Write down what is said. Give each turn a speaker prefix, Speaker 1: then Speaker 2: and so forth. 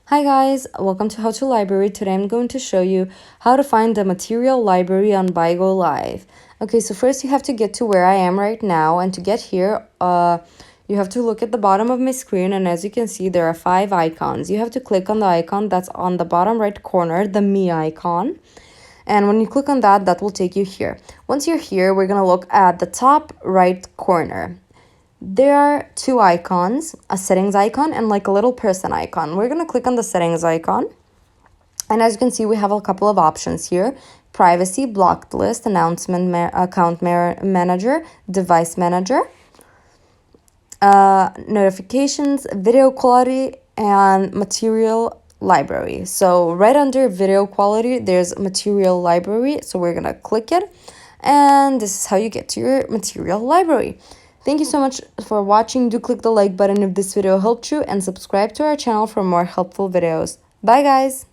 Speaker 1: Hi guys, welcome to How to Library. Today I'm going to show you how to find the material library on Bigo Live. Okay, so first you have to get to where I am right now, and to get here, you have to look at the bottom of my screen, and as you can see, there are 5 icons. You have to click on the icon that's on the bottom right corner, the me icon. And when you click on that, that will take you here. Once you're here, we're gonna look at the top right corner. There are 2 icons, a settings icon and like a little person icon. We're going to click on the settings icon. And as you can see, we have a couple of options here. Privacy, blocked list, announcement, account manager, device manager, notifications, video quality, and material library. So right under video quality, there's material library. So we're going to click it. And this is how you get to your material library. Thank you so much for watching. Do click the like button if this video helped you and subscribe to our channel for more helpful videos. Bye guys!